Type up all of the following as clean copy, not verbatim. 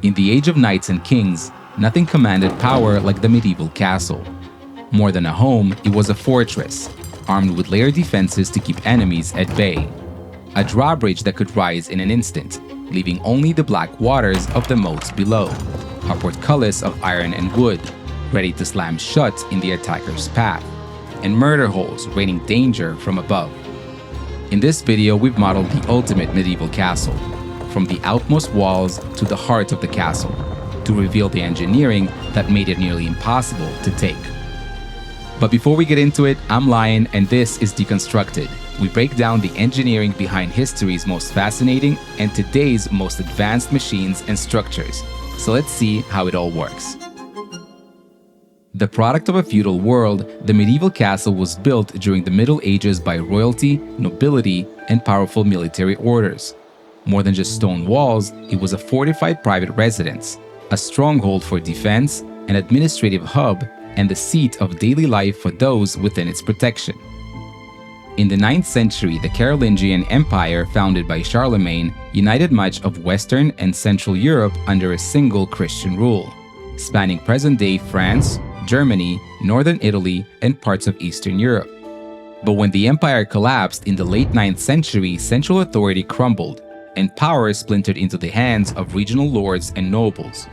In the age of knights and kings, nothing commanded power like the medieval castle. More than a home, it was a fortress, armed with layered defenses to keep enemies at bay. A drawbridge that could rise in an instant, leaving only the black waters of the moats below. A portcullis of iron and wood, ready to slam shut in the attacker's path. And murder holes raining danger from above. In this video, we've modeled the ultimate medieval castle, from the outmost walls to the heart of the castle, to reveal the engineering that made it nearly impossible to take. But before we get into it, I'm Lion and this is Deconstructed. We break down the engineering behind history's most fascinating and today's most advanced machines and structures. So let's see how it all works. The product of a feudal world, the medieval castle was built during the Middle Ages by royalty, nobility, and powerful military orders. More than just stone walls, it was a fortified private residence, a stronghold for defense, an administrative hub, and the seat of daily life for those within its protection. In the 9th century, the Carolingian Empire, founded by Charlemagne, united much of Western and Central Europe under a single Christian rule, spanning present-day France, Germany, northern Italy, and parts of Eastern Europe. But when the empire collapsed in the late 9th century, central authority crumbled, and power splintered into the hands of regional lords and nobles.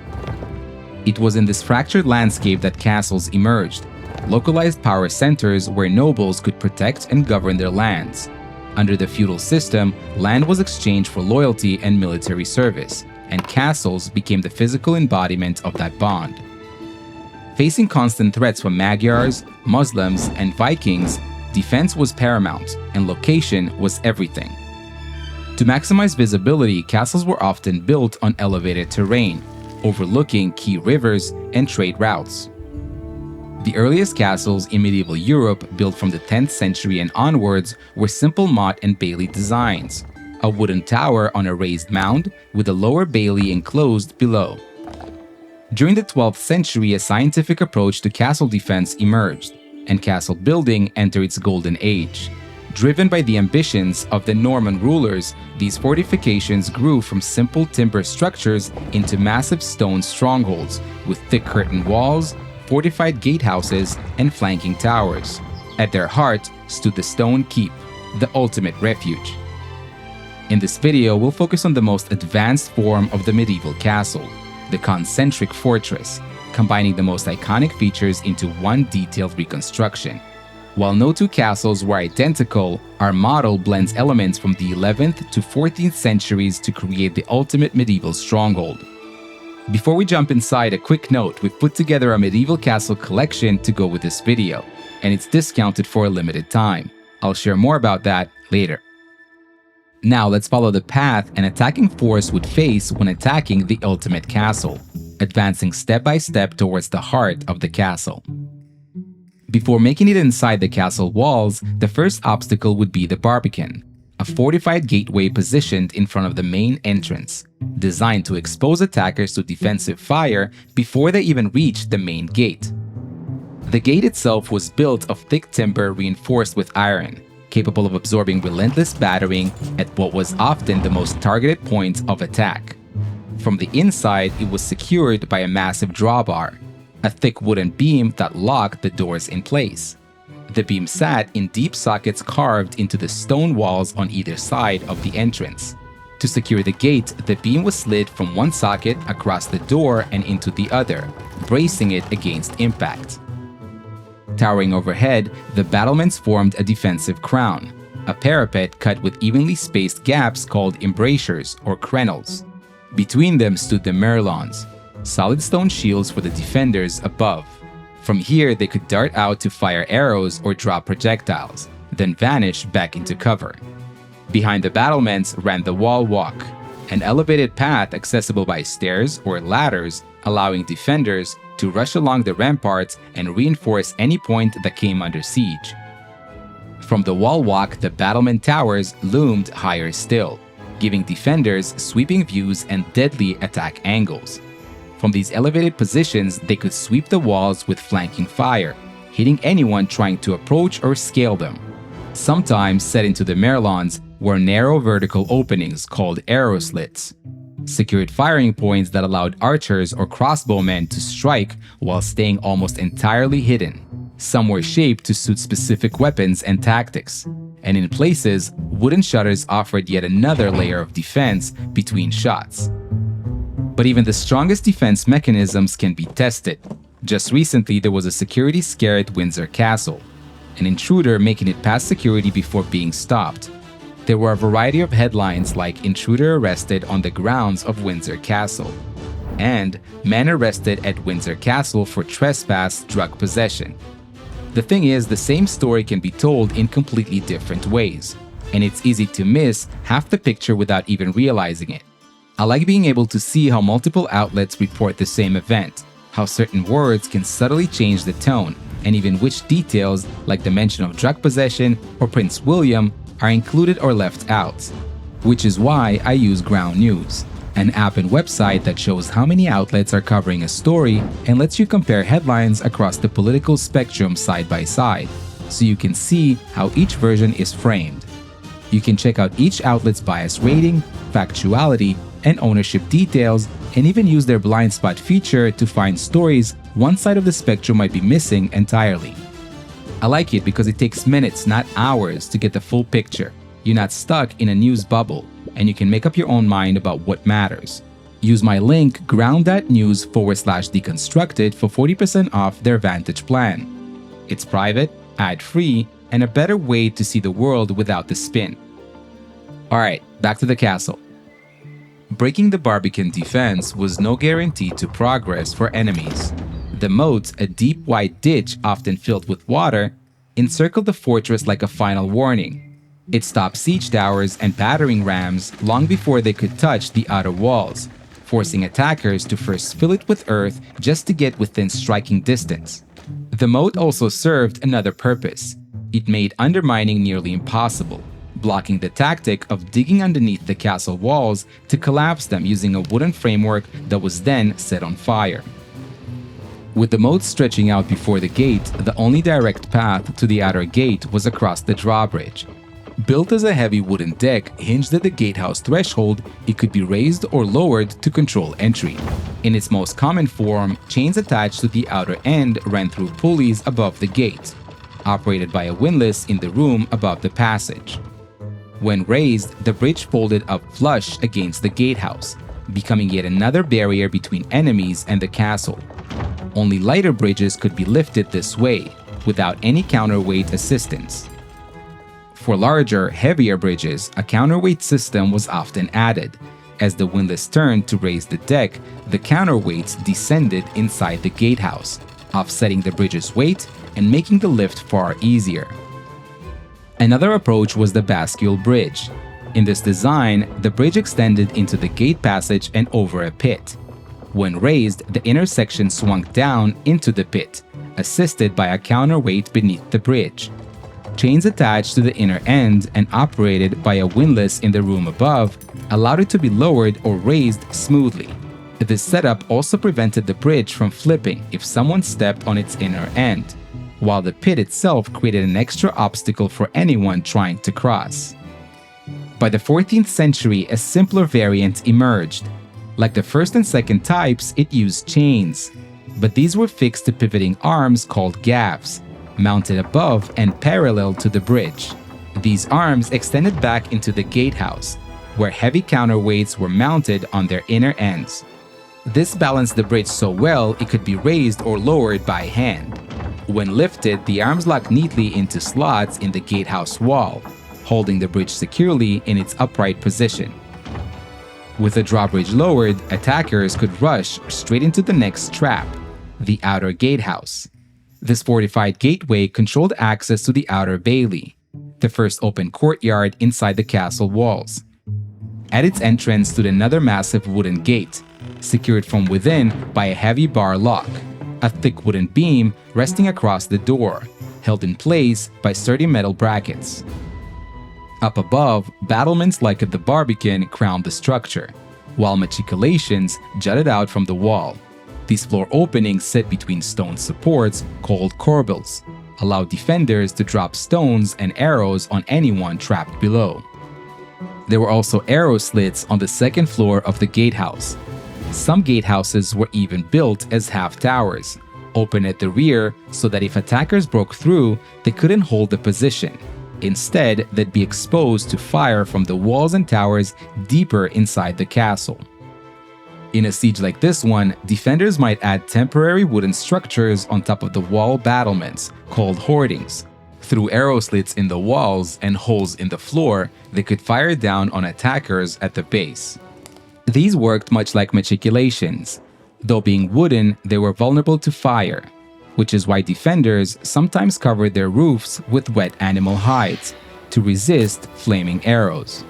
It was in this fractured landscape that castles emerged, localized power centers where nobles could protect and govern their lands. Under the feudal system, land was exchanged for loyalty and military service, and castles became the physical embodiment of that bond. Facing constant threats from Magyars, Muslims, and Vikings, defense was paramount, and location was everything. To maximize visibility, castles were often built on elevated terrain, overlooking key rivers and trade routes. The earliest castles in medieval Europe, built from the 10th century and onwards, were simple motte-and-bailey designs, a wooden tower on a raised mound with a lower bailey enclosed below. During the 12th century, a scientific approach to castle defense emerged, and castle building entered its golden age. Driven by the ambitions of the Norman rulers, these fortifications grew from simple timber structures into massive stone strongholds with thick curtain walls, fortified gatehouses, and flanking towers. At their heart stood the stone keep, the ultimate refuge. In this video, we'll focus on the most advanced form of the medieval castle, the concentric fortress, combining the most iconic features into one detailed reconstruction. While no two castles were identical, our model blends elements from the 11th to 14th centuries to create the ultimate medieval stronghold. Before we jump inside, a quick note: we've put together a medieval castle collection to go with this video, and it's discounted for a limited time. I'll share more about that later. Now let's follow the path an attacking force would face when attacking the ultimate castle, advancing step by step towards the heart of the castle. Before making it inside the castle walls, the first obstacle would be the Barbican, a fortified gateway positioned in front of the main entrance, designed to expose attackers to defensive fire before they even reached the main gate. The gate itself was built of thick timber reinforced with iron, capable of absorbing relentless battering at what was often the most targeted point of attack. From the inside, it was secured by a massive drawbar, a thick wooden beam that locked the doors in place. The beam sat in deep sockets carved into the stone walls on either side of the entrance. To secure the gate, the beam was slid from one socket across the door and into the other, bracing it against impact. Towering overhead, the battlements formed a defensive crown, a parapet cut with evenly spaced gaps called embrasures or crenels. Between them stood the merlons, solid stone shields for the defenders above. From here, they could dart out to fire arrows or drop projectiles, then vanish back into cover. Behind the battlements ran the wall walk, an elevated path accessible by stairs or ladders, allowing defenders to rush along the ramparts and reinforce any point that came under siege. From the wall walk, the battlement towers loomed higher still, giving defenders sweeping views and deadly attack angles. From these elevated positions, they could sweep the walls with flanking fire, hitting anyone trying to approach or scale them. Sometimes set into the merlons were narrow vertical openings called arrow slits. secured firing points that allowed archers or crossbowmen to strike while staying almost entirely hidden. Some were shaped to suit specific weapons and tactics, and in places, wooden shutters offered yet another layer of defense between shots. But even the strongest defense mechanisms can be tested. Just recently, there was a security scare at Windsor Castle, an intruder making it past security before being stopped. There were a variety of headlines like "Intruder arrested on the grounds of Windsor Castle" and "Man arrested at Windsor Castle for trespass, drug possession." The thing is, the same story can be told in completely different ways, and it's easy to miss half the picture without even realizing it. I like being able to see how multiple outlets report the same event, how certain words can subtly change the tone, and even which details, like the mention of drug possession or Prince William, are included or left out. Which is why I use Ground News, an app and website that shows how many outlets are covering a story and lets you compare headlines across the political spectrum side by side, so you can see how each version is framed. You can check out each outlet's bias rating, factuality, and ownership details, and even use their blind spot feature to find stories one side of the spectrum might be missing entirely. I like it because it takes minutes, not hours, to get the full picture. You're not stuck in a news bubble, and you can make up your own mind about what matters. Use my link ground.news/deconstructed for 40% off their Vantage plan. It's private, ad-free, and a better way to see the world without the spin. Alright, back to the castle. Breaking the Barbican defense was no guarantee to progress for enemies. The moat, a deep white ditch often filled with water, encircled the fortress like a final warning. It stopped siege towers and battering rams long before they could touch the outer walls, forcing attackers to first fill it with earth just to get within striking distance. The moat also served another purpose. It made undermining nearly impossible, blocking the tactic of digging underneath the castle walls to collapse them using a wooden framework that was then set on fire. With the moat stretching out before the gate, the only direct path to the outer gate was across the drawbridge. Built as a heavy wooden deck hinged at the gatehouse threshold, it could be raised or lowered to control entry. In its most common form, chains attached to the outer end ran through pulleys above the gate, operated by a windlass in the room above the passage. When raised, the bridge folded up flush against the gatehouse, becoming yet another barrier between enemies and the castle. Only lighter bridges could be lifted this way, without any counterweight assistance. For larger, heavier bridges, a counterweight system was often added. As the windlass turned to raise the deck, the counterweights descended inside the gatehouse, offsetting the bridge's weight and making the lift far easier. Another approach was the bascule bridge. In this design, the bridge extended into the gate passage and over a pit. When raised, the inner section swung down into the pit, assisted by a counterweight beneath the bridge. Chains attached to the inner end and operated by a windlass in the room above allowed it to be lowered or raised smoothly. This setup also prevented the bridge from flipping if someone stepped on its inner end, while the pit itself created an extra obstacle for anyone trying to cross. By the 14th century, a simpler variant emerged. Like the first and second types, it used chains, but these were fixed to pivoting arms called gaffs, mounted above and parallel to the bridge. These arms extended back into the gatehouse, where heavy counterweights were mounted on their inner ends. This balanced the bridge so well it could be raised or lowered by hand. When lifted, the arms locked neatly into slots in the gatehouse wall, holding the bridge securely in its upright position. With the drawbridge lowered, attackers could rush straight into the next trap, the outer gatehouse. This fortified gateway controlled access to the outer bailey, the first open courtyard inside the castle walls. At its entrance stood another massive wooden gate, secured from within by a heavy bar lock, a thick wooden beam resting across the door, held in place by sturdy metal brackets. Up above, battlements like at the Barbican crowned the structure, while machicolations jutted out from the wall. These floor openings set between stone supports, called corbels, allowed defenders to drop stones and arrows on anyone trapped below. There were also arrow slits on the second floor of the gatehouse. Some gatehouses were even built as half towers, open at the rear so that if attackers broke through, they couldn't hold the position. Instead, they'd be exposed to fire from the walls and towers deeper inside the castle. In a siege like this one, defenders might add temporary wooden structures on top of the wall battlements, called hoardings. Through arrow slits in the walls and holes in the floor, they could fire down on attackers at the base. These worked much like machicolations. Though being wooden, they were vulnerable to fire, which is why defenders sometimes covered their roofs with wet animal hides to resist flaming arrows.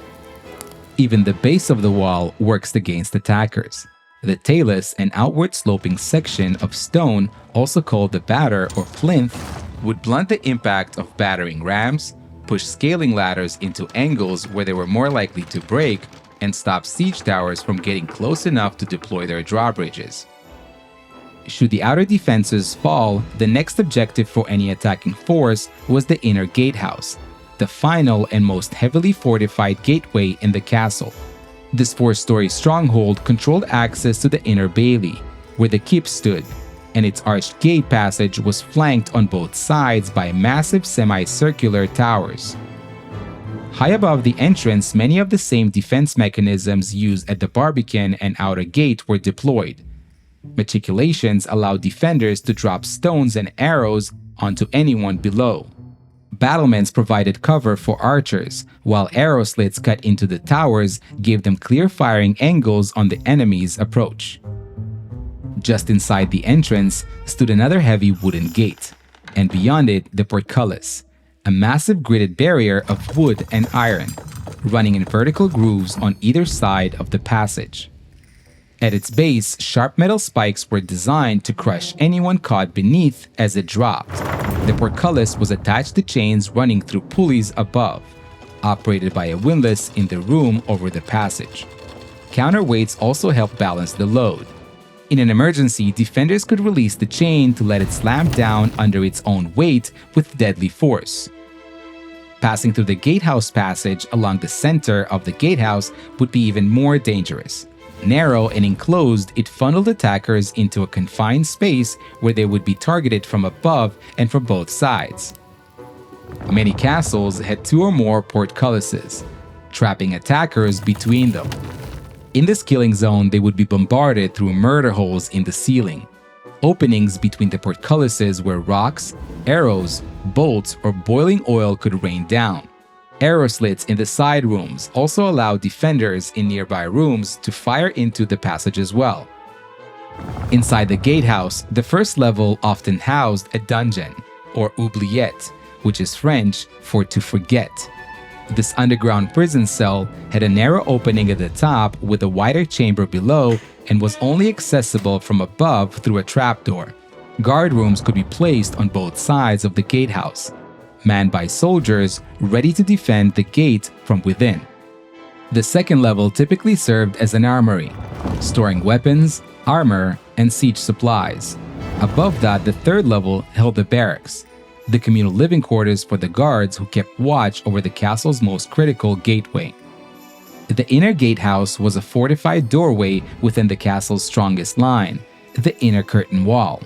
Even the base of the wall works against attackers. The talus and outward sloping section of stone, also called the batter or plinth, would blunt the impact of battering rams, push scaling ladders into angles where they were more likely to break, and stop siege towers from getting close enough to deploy their drawbridges. Should the outer defenses fall, the next objective for any attacking force was the inner gatehouse, the final and most heavily fortified gateway in the castle. This four-story stronghold controlled access to the inner bailey, where the keep stood, and its arched gate passage was flanked on both sides by massive semicircular towers. High above the entrance, many of the same defense mechanisms used at the Barbican and outer gate were deployed. Machicolations allowed defenders to drop stones and arrows onto anyone below. Battlements provided cover for archers, while arrow slits cut into the towers gave them clear firing angles on the enemy's approach. Just inside the entrance stood another heavy wooden gate, and beyond it the portcullis, a massive gridded barrier of wood and iron, running in vertical grooves on either side of the passage. At its base, sharp metal spikes were designed to crush anyone caught beneath as it dropped. The portcullis was attached to chains running through pulleys above, operated by a windlass in the room over the passage. Counterweights also helped balance the load. In an emergency, defenders could release the chain to let it slam down under its own weight with deadly force. Passing through the gatehouse passage along the center of the gatehouse would be even more dangerous. Narrow and enclosed, it funneled attackers into a confined space where they would be targeted from above and from both sides. Many castles had two or more portcullises, trapping attackers between them. In this killing zone, they would be bombarded through murder holes in the ceiling, openings between the portcullises where rocks, arrows, bolts, or boiling oil could rain down. Arrow slits in the side rooms also allowed defenders in nearby rooms to fire into the passage as well. Inside the gatehouse, the first level often housed a dungeon, or oubliette, which is French for to forget. This underground prison cell had a narrow opening at the top with a wider chamber below and was only accessible from above through a trapdoor. Guard rooms could be placed on both sides of the gatehouse, manned by soldiers ready to defend the gate from within. The second level typically served as an armory, storing weapons, armor, and siege supplies. Above that, the third level held the barracks, the communal living quarters for the guards who kept watch over the castle's most critical gateway. The inner gatehouse was a fortified doorway within the castle's strongest line, the inner curtain wall.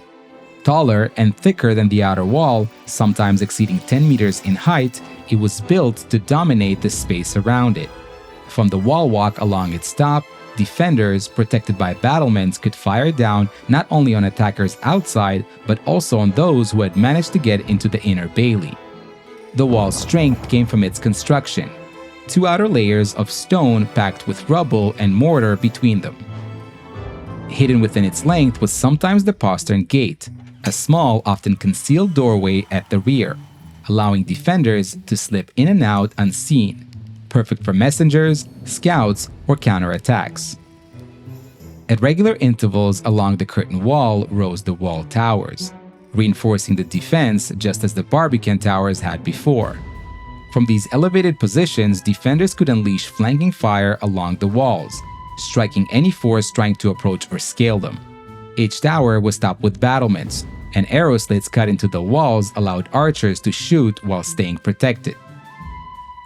Taller and thicker than the outer wall, sometimes exceeding 10 meters in height, it was built to dominate the space around it. From the wall walk along its top, defenders protected by battlements could fire down not only on attackers outside, but also on those who had managed to get into the inner bailey. The wall's strength came from its construction, two outer layers of stone packed with rubble and mortar between them. Hidden within its length was sometimes the postern gate, a small, often concealed doorway at the rear, allowing defenders to slip in and out unseen, perfect for messengers, scouts, or counterattacks. At regular intervals along the curtain wall rose the wall towers, reinforcing the defense just as the Barbican towers had before. From these elevated positions, defenders could unleash flanking fire along the walls, striking any force trying to approach or scale them. Each tower was topped with battlements, and arrow slits cut into the walls allowed archers to shoot while staying protected.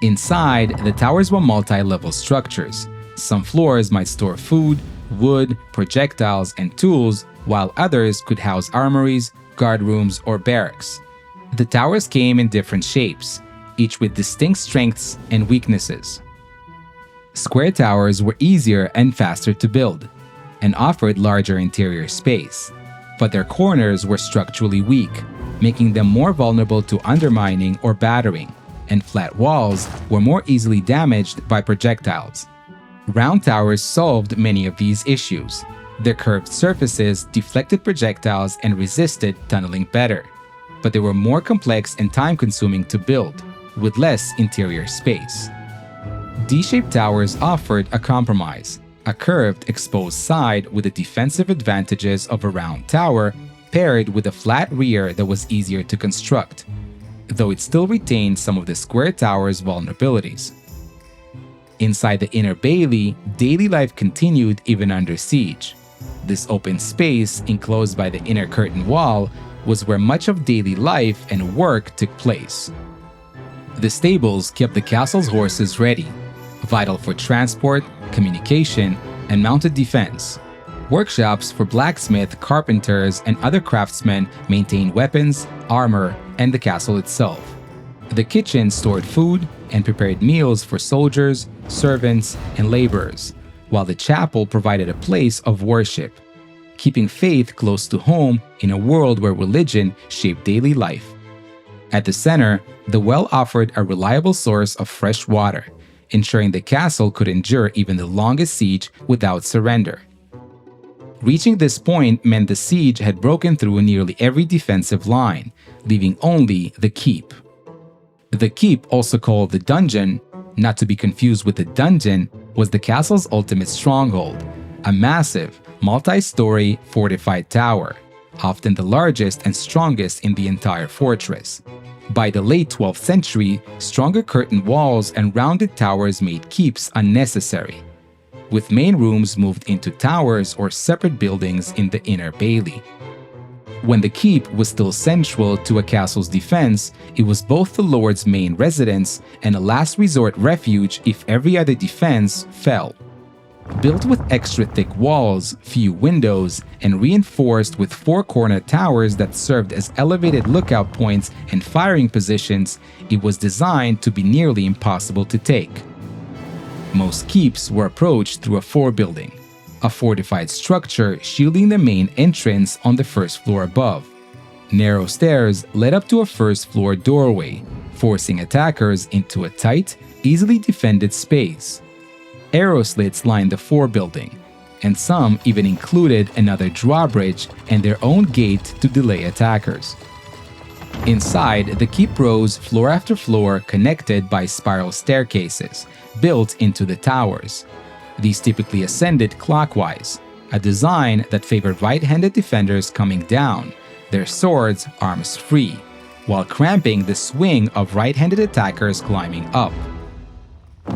Inside, the towers were multi-level structures. Some floors might store food, wood, projectiles, and tools, while others could house armories, guard rooms, or barracks. The towers came in different shapes, each with distinct strengths and weaknesses. Square towers were easier and faster to build, and offered larger interior space, but their corners were structurally weak, making them more vulnerable to undermining or battering, and flat walls were more easily damaged by projectiles. Round towers solved many of these issues. Their curved surfaces deflected projectiles and resisted tunneling better, but they were more complex and time-consuming to build, with less interior space. D-shaped towers offered a compromise, a curved, exposed side with the defensive advantages of a round tower, paired with a flat rear that was easier to construct, though it still retained some of the square tower's vulnerabilities. Inside the inner bailey, daily life continued even under siege. This open space, enclosed by the inner curtain wall, was where much of daily life and work took place. The stables kept the castle's horses ready, vital for transport, communication, and mounted defense. Workshops for blacksmiths, carpenters, and other craftsmen maintained weapons, armor, and the castle itself. The kitchen stored food and prepared meals for soldiers, servants, and laborers, while the chapel provided a place of worship, keeping faith close to home in a world where religion shaped daily life. At the center, the well offered a reliable source of fresh water, ensuring the castle could endure even the longest siege without surrender. Reaching this point meant the siege had broken through nearly every defensive line, leaving only the keep. The keep, also called the dungeon, not to be confused with the dungeon, was the castle's ultimate stronghold, a massive, multi-story fortified tower, often the largest and strongest in the entire fortress. By the late 12th century, stronger curtain walls and rounded towers made keeps unnecessary, with main rooms moved into towers or separate buildings in the inner bailey. When the keep was still central to a castle's defense, it was both the lord's main residence and a last resort refuge if every other defense fell. Built with extra thick walls, few windows, and reinforced with four-corner towers that served as elevated lookout points and firing positions, it was designed to be nearly impossible to take. Most keeps were approached through a forebuilding, a fortified structure shielding the main entrance on the first floor above. Narrow stairs led up to a first-floor doorway, forcing attackers into a tight, easily defended space. Arrow slits lined the forebuilding, and some even included another drawbridge and their own gate to delay attackers. Inside, the keep rose floor after floor connected by spiral staircases, built into the towers. These typically ascended clockwise, a design that favored right-handed defenders coming down, their swords arms free, while cramping the swing of right-handed attackers climbing up.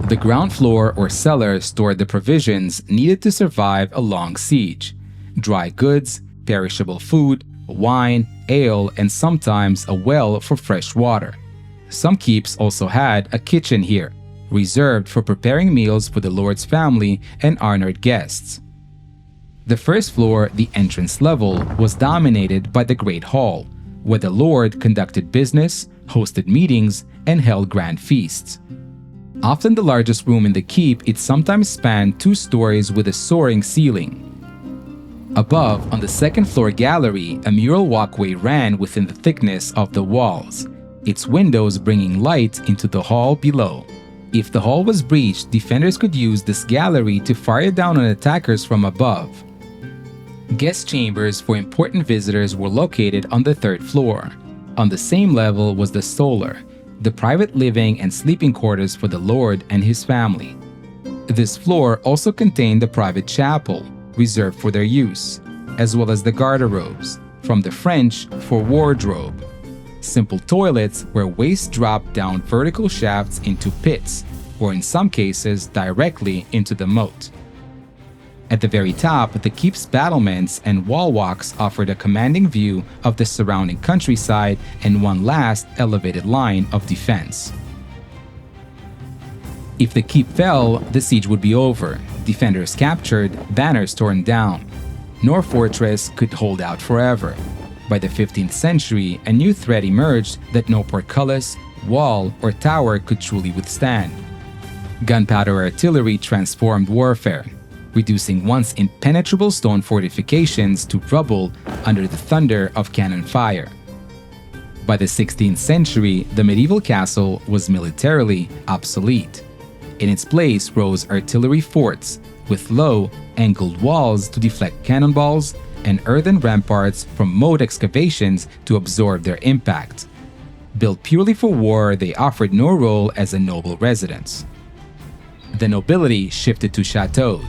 The ground floor or cellar stored the provisions needed to survive a long siege: dry goods, perishable food, wine, ale, and sometimes a well for fresh water. Some keeps also had a kitchen here, reserved for preparing meals for the lord's family and honored guests. The first floor, the entrance level, was dominated by the Great Hall, where the lord conducted business, hosted meetings, and held grand feasts. Often the largest room in the keep, it sometimes spanned 2 stories with a soaring ceiling. Above, on the second-floor gallery, a mural walkway ran within the thickness of the walls, its windows bringing light into the hall below. If the hall was breached, defenders could use this gallery to fire down on attackers from above. Guest chambers for important visitors were located on the 3rd floor. On the same level was the solar, the private living and sleeping quarters for the lord and his family. This floor also contained the private chapel, reserved for their use, as well as the garderobes, from the French for wardrobe. Simple toilets where waste dropped down vertical shafts into pits, or in some cases directly into the moat. At the very top, the keep's battlements and wall walks offered a commanding view of the surrounding countryside and one last elevated line of defense. If the keep fell, the siege would be over, defenders captured, banners torn down. No fortress could hold out forever. By the 15th century, a new threat emerged that no portcullis, wall, or tower could truly withstand. Gunpowder artillery transformed warfare, reducing once impenetrable stone fortifications to rubble under the thunder of cannon fire. By the 16th century, the medieval castle was militarily obsolete. In its place rose artillery forts, with low, angled walls to deflect cannonballs and earthen ramparts from moat excavations to absorb their impact. Built purely for war, they offered no role as a noble residence. The nobility shifted to chateaux,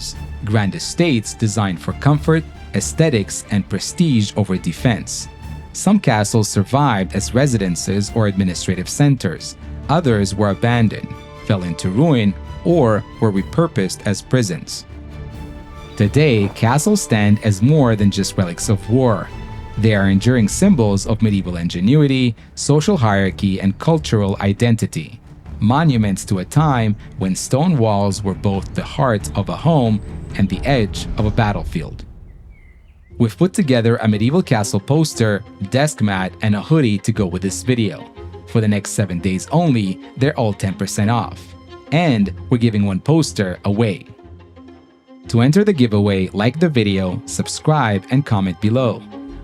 grand estates designed for comfort, aesthetics, and prestige over defense. Some castles survived as residences or administrative centers. Others were abandoned, fell into ruin, or were repurposed as prisons. Today, castles stand as more than just relics of war. They are enduring symbols of medieval ingenuity, social hierarchy, and cultural identity. Monuments to a time when stone walls were both the heart of a home and the edge of a battlefield. We've put together a medieval castle poster, desk mat, and a hoodie to go with this video. For the next 7 days only, they're all 10% off. And we're giving one poster away. To enter the giveaway, like the video, subscribe, and comment below.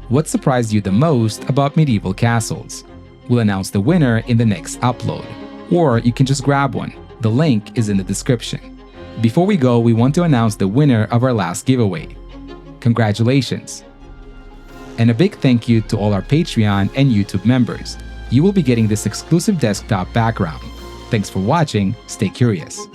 What surprised you the most about medieval castles? We'll announce the winner in the next upload. Or you can just grab one. The link is in the description. Before we go, we want to announce the winner of our last giveaway. Congratulations! And a big thank you to all our Patreon and YouTube members. You will be getting this exclusive desktop background. Thanks for watching, stay curious.